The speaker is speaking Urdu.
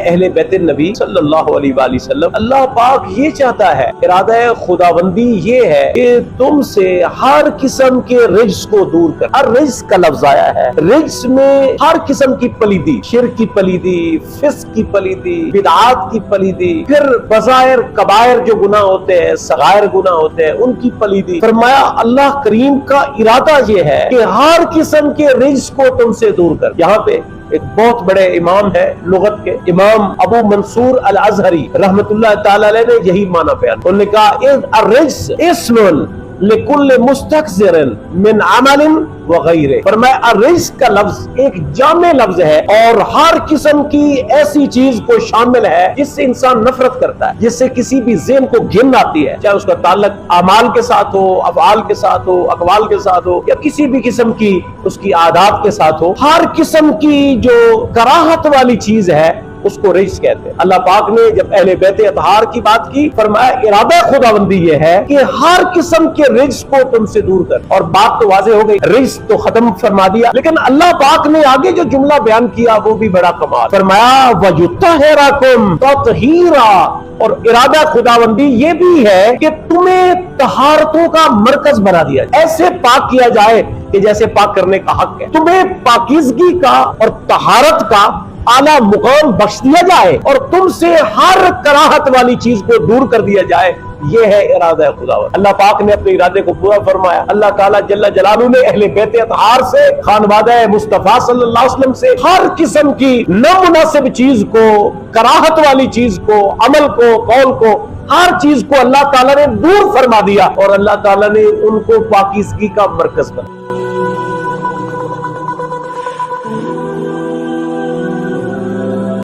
اہل بیت نبی صلی اللہ علیہ وآلہ وسلم، اللہ پاک یہ چاہتا ہے، ارادہ خداوندی یہ ہے کہ تم سے ہر قسم کے رجس کو دور کر۔ ہر رجس کا لفظ آیا ہے، رجس میں ہر قسم کی پلیدی، شرک کی پلیدی، فسق کی پلیدی، بدعات کی پلیدی، پھر بظاہر کبائر جو گناہ ہوتے ہیں، صغائر گناہ ہوتے ہیں، ان کی پلیدی۔ فرمایا اللہ کریم کا ارادہ یہ ہے کہ ہر قسم کے رجس کو تم سے دور کر۔ یہاں پہ ایک بہت بڑے امام ہے لغت کے، امام ابو منصور الازہری رحمت اللہ تعالی علیہ نے یہی معنی بیان۔ انہوں نے کہا الرجس اسم لکل مستکثر من عمل وغیرہ۔ فرمایا الرجس کا لفظ ایک جامع لفظ ہے اور ہر قسم کی ایسی چیز کو شامل ہے جس سے انسان نفرت کرتا ہے، جس سے کسی بھی ذہن کو گھن آتی ہے، چاہے اس کا تعلق اعمال کے ساتھ ہو، افعال کے ساتھ ہو، اقوال کے ساتھ ہو، یا کسی بھی قسم کی اس کی عادات کے ساتھ ہو۔ ہر قسم کی جو کراہت والی چیز ہے اس کو رجس کہتے ہیں۔ اللہ پاک نے جب اہل بیت اطہار کی بات کی، فرمایا ارادہ خداوندی یہ ہے کہ ہر قسم کے رجس کو تم سے دور کر۔ اور بات تو واضح ہو گئی، رجس تو ختم فرما دیا، لیکن اللہ پاک نے آگے جو جملہ بیان کیا وہ بھی بڑا کمال۔ فرمایا وَيُطَهِّرَكُمْ تَطْهِيرًا، اور ارادہ خداوندی یہ بھی ہے کہ تمہیں طہارتوں کا مرکز بنا دیا جائے، ایسے پاک کیا جائے کہ جیسے پاک کرنے کا حق ہے، تمہیں پاکیزگی کا اور طہارت کا اعلیٰ مقام بخش دیا جائے اور تم سے ہر کراہت والی چیز کو دور کر دیا جائے۔ یہ ہے ارادہ خداوند۔ اللہ پاک نے اپنے ارادے کو پورا فرمایا۔ اللہ تعالیٰ جل جلالہ نے اہل بیت اطہار سے، خانوادہ مصطفیٰ صلی اللہ علیہ وسلم سے ہر قسم کی نامناسب چیز کو، کراہت والی چیز کو، عمل کو، قول کو، ہر چیز کو اللہ تعالیٰ نے دور فرما دیا اور اللہ تعالیٰ نے ان کو پاکیزگی کا مرکز بنا۔